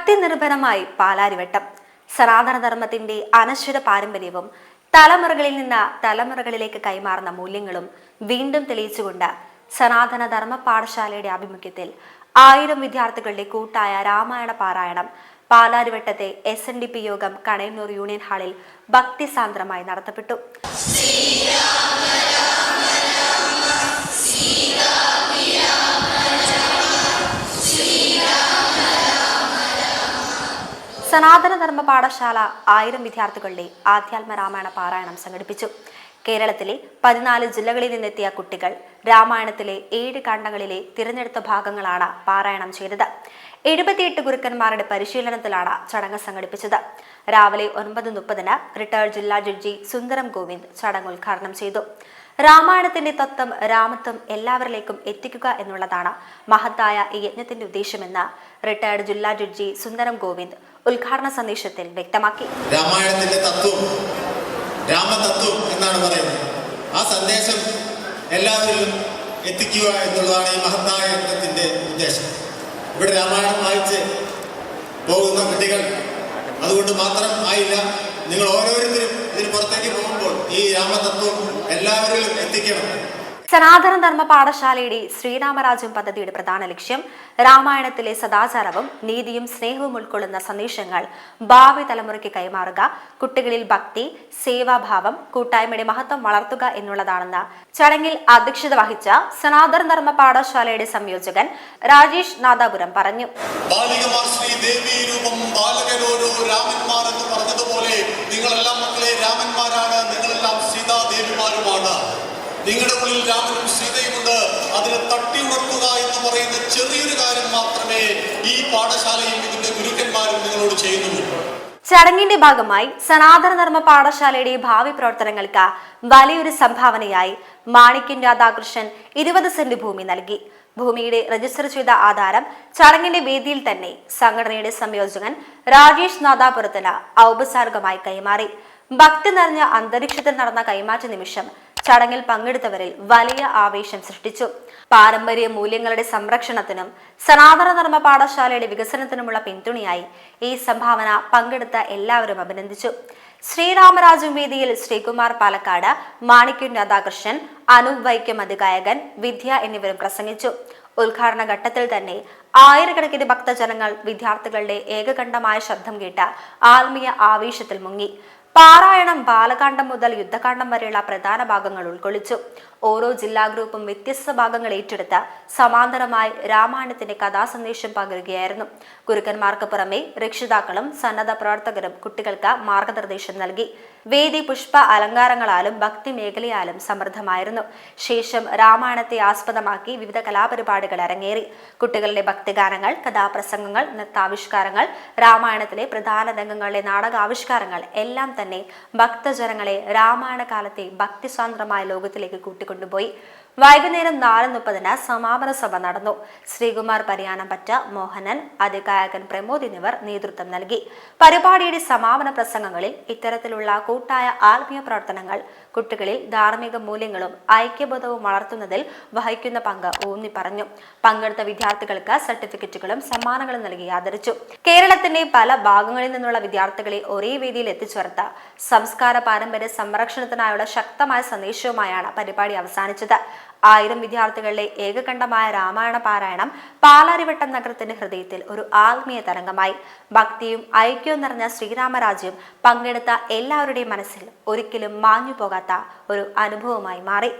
ഭക്തി നിർഭരമായി പാലാരിവട്ടം. സനാതനധർമ്മത്തിന്റെ അനശ്വര പാരമ്പര്യവും തലമുറകളിൽ നിന്ന് തലമുറകളിലേക്ക് കൈമാറുന്ന മൂല്യങ്ങളും വീണ്ടും തെളിയിച്ചുകൊണ്ട് സനാതന ധർമ്മ പാഠശാലയുടെ ആഭിമുഖ്യത്തിൽ 1000 വിദ്യാർത്ഥികളുടെ കൂട്ടായ രാമായണ പാരായണം പാലാരിവട്ടത്തെ SNDP യോഗം കണയന്നൂർ യൂണിയൻ ഹാളിൽ ഭക്തിസാന്ദ്രമായി നടത്തപ്പെട്ടു. സനാതന ധർമ്മ പാഠശാല 1000 വിദ്യാർത്ഥികളുടെ ആധ്യാത്മ രാമായണ പാരായണം സംഘടിപ്പിച്ചു. കേരളത്തിലെ 14 ജില്ലകളിൽ നിന്നെത്തിയ കുട്ടികൾ രാമായണത്തിലെ 7 കാണ്ഡങ്ങളിലെ തിരഞ്ഞെടുത്ത ഭാഗങ്ങളാണ് പാരായണം ചെയ്തത്. 78 ഗുരുക്കന്മാരുടെ പരിശീലനത്തിലാണ് ചടങ്ങ് സംഘടിപ്പിച്ചത്. രാവിലെ 9:30 റിട്ടയർഡ് ജില്ലാ ജഡ്ജി സുന്ദരം ഗോവിന്ദ് ചടങ്ങ് ഉദ്ഘാടനം ചെയ്തു. രാമായണത്തിന്റെ തത്വം രാമത്വം എല്ലാവരിലേക്കും എത്തിക്കുക എന്നുള്ളതാണ് മഹത്തായ ഈ യജ്ഞത്തിന്റെ ഉദ്ദേശമെന്ന് റിട്ടയർഡ് ജില്ലാ ജഡ്ജി സുന്ദരം ഗോവിന്ദ് ഉദ്ഘാടന സന്ദേശത്തിൽ വ്യക്തമാക്കി. രാമായണത്തിന്റെ തത്വം രാമതത്വം എന്നാണ് പറയുന്നത്. ആ സന്ദേശം എല്ലാവരിലും എത്തിക്കുക എന്നുള്ളതാണ് ഈ മഹത്തായ യജ്ഞത്തിന്റെ ഉദ്ദേശം. ഇവിടെ രാമായണം വായിച്ച് പോകുന്ന കുട്ടികൾ അതുകൊണ്ട് മാത്രം ആയില്ല, നിങ്ങൾ ഓരോരുത്തരും ഇതിന് പുറത്തേക്ക് പോകുമ്പോൾ ഈ രാമതത്വം എല്ലാവരിലും എത്തിക്കണം. സനാതന ധർമ്മ പാഠശാലയുടെ ശ്രീരാമരാജ്യം പദ്ധതിയുടെ പ്രധാന ലക്ഷ്യം രാമായണത്തിലെ സദാചാരവും നീതിയും സ്നേഹവും ഉൾക്കൊള്ളുന്ന സന്ദേശങ്ങൾ ഭാവി തലമുറയ്ക്ക് കൈമാറുക, കുട്ടികളിൽ ഭക്തി, സേവാഭാവം, കൂട്ടായ്മയുടെ മഹത്വം വളർത്തുക എന്നുള്ളതാണെന്ന് ചടങ്ങിൽ അധ്യക്ഷത വഹിച്ച സനാതന ധർമ്മ പാഠശാലയുടെ സംയോജകൻ രാജേഷ് നാദാപുരം പറഞ്ഞു. നിങ്ങളെല്ലാം മക്കളെ രാമന്മാരാണ്, നിങ്ങളെല്ലാം സീതാദേവിമാരുമാണ്. നിങ്ങളുടെ ഉള്ളിൽ രാമനും സീതയുമുണ്ട്. അതിനെ തട്ടി ഉണർത്തുക എന്ന് പറയുന്ന ചെറിയൊരു കാര്യം മാത്രമേ ഈ പാഠശാലയും ഇതിന്റെ ഗുരുക്കന്മാരും നിങ്ങളോട് ചെയ്യുന്നുള്ളൂ. ചടങ്ങിന്റെ ഭാഗമായി സനാതന ധർമ്മ പാഠശാലയുടെ ഭാവി പ്രവർത്തനങ്ങൾക്ക് വലിയൊരു സംഭാവനയായി മാണിക്യം രാധാകൃഷ്ണൻ 20 സെന്റ് ഭൂമി നൽകി. ഭൂമിയുടെ രജിസ്റ്റർ ചെയ്ത ആധാരം ചടങ്ങിന്റെ വേദിയിൽ തന്നെ സംഘടനയുടെ സംയോജകൻ രാജേഷ് നാദാപുരത്തിന് ഔപചാരികമായി കൈമാറി. ഭക്തി നിറഞ്ഞ അന്തരീക്ഷത്തിൽ നടന്ന കൈമാറ്റ നിമിഷം ചടങ്ങിൽ പങ്കെടുത്തവരിൽ വലിയ ആവേശം സൃഷ്ടിച്ചു. പാരമ്പര്യ മൂല്യങ്ങളുടെ സംരക്ഷണത്തിനും സനാതന ധർമ്മ പാഠശാലയുടെ വികസനത്തിനുമുള്ള പിന്തുണയായി ഈ സംഭാവന പങ്കെടുത്ത എല്ലാവരും അഭിനന്ദിച്ചു. ശ്രീരാമരാജ്യം വേദിയിൽ ശ്രീകുമാർ പാലക്കാട്, മാണിക്യം രാധാകൃഷ്ണൻ, അനൂപ് വൈക്കം അധികായകൻ, വിദ്യ എന്നിവരും പ്രസംഗിച്ചു. ഉദ്ഘാടന ഘട്ടത്തിൽ തന്നെ ആയിരക്കണക്കിന് ഭക്തജനങ്ങൾ വിദ്യാർത്ഥികളുടെ ഏകകണ്ഠമായ ശബ്ദം കേട്ട് ആത്മീയ ആവേശത്തിൽ മുങ്ങി. പാരായണം ബാലകാന്ഡം മുതൽ യുദ്ധകാന്ഡം വരെയുള്ള പ്രധാന ഭാഗങ്ങൾ ഉൾക്കൊള്ളിച്ചു. ഓരോ ജില്ലാ ഗ്രൂപ്പും വ്യത്യസ്ത ഭാഗങ്ങൾ ഏറ്റെടുത്ത് സമാന്തരമായി രാമായണത്തിന്റെ കഥാസന്ദേശം പകരുകയായിരുന്നു. ഗുരുക്കന്മാർക്ക് പുറമെ രക്ഷിതാക്കളും സന്നദ്ധ പ്രവർത്തകരും കുട്ടികൾക്ക് മാർഗനിർദ്ദേശം നൽകി. വേദി പുഷ്പ അലങ്കാരങ്ങളാലും ഭക്തി മേഖലയാലും സമൃദ്ധമായിരുന്നു. ശേഷം രാമായണത്തെ ആസ്പദമാക്കി വിവിധ കലാപരിപാടികൾ അരങ്ങേറി. കുട്ടികളുടെ ഭക്തിഗാനങ്ങൾ, കഥാപ്രസംഗങ്ങൾ, നൃത്താവിഷ്കാരങ്ങൾ, രാമായണത്തിലെ പ്രധാന രംഗങ്ങളുടെ നാടകാവിഷ്കാരങ്ങൾ എല്ലാം തന്നെ ഭക്തജനങ്ങളെ രാമായണ കാലത്തെ ഭക്തിസ്വാതന്ത്രമായ ലോകത്തിലേക്ക് കൂട്ടിക്കൊണ്ടുപോയി. വൈകുന്നേരം 4:30 സമാപന സഭ നടന്നു. ശ്രീകുമാർ പരിയാനംപറ്റ, മോഹനൻ, അധികായകൻ പ്രമോദ് എന്നിവർ നേതൃത്വം നൽകി. പരിപാടിയുടെ സമാപന പ്രസംഗങ്ങളിൽ ഇത്തരത്തിലുള്ള കൂട്ടായ ആത്മീയ പ്രവർത്തനങ്ങൾ കുട്ടികളിൽ ധാർമ്മിക മൂല്യങ്ങളും ഐക്യബോധവും വളർത്തുന്നതിൽ വഹിക്കുന്ന പങ്ക് ഊന്നി പറഞ്ഞു. പങ്കെടുത്ത വിദ്യാർത്ഥികൾക്ക് സർട്ടിഫിക്കറ്റുകളും സമ്മാനങ്ങളും നൽകി ആദരിച്ചു. കേരളത്തിന്റെ പല ഭാഗങ്ങളിൽ നിന്നുള്ള വിദ്യാർത്ഥികളെ ഒരേ വേദിയിൽ എത്തിച്ചേർത്ത സംസ്കാര പാരമ്പര്യ സംരക്ഷണത്തിനായുള്ള ശക്തമായ സന്ദേശവുമായാണ് പരിപാടി അവസാനിച്ചത്. 1000 വിദ്യാർത്ഥികളുടെ ഏകകണ്ഠമായ രാമായണ പാരായണം പാലാരിവട്ടം നഗരത്തിന്റെ ഹൃദയത്തിൽ ഒരു ആത്മീയ തരംഗമായി. ഭക്തിയും ഐക്യവും നിറഞ്ഞ ശ്രീരാമരാജ്യം പങ്കെടുത്ത എല്ലാവരുടെയും മനസ്സിൽ ഒരിക്കലും മാഞ്ഞു പോകാത്ത ഒരു അനുഭവമായി മാറി.